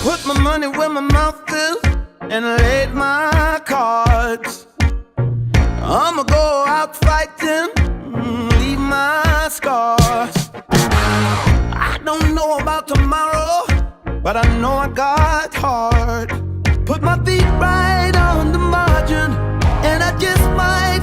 Put my money where my mouth is and laid my cards. I'ma go out fighting, leave my scars. I don't know about tomorrow, but I know I got heart. Put my feet right on the margin, and I just might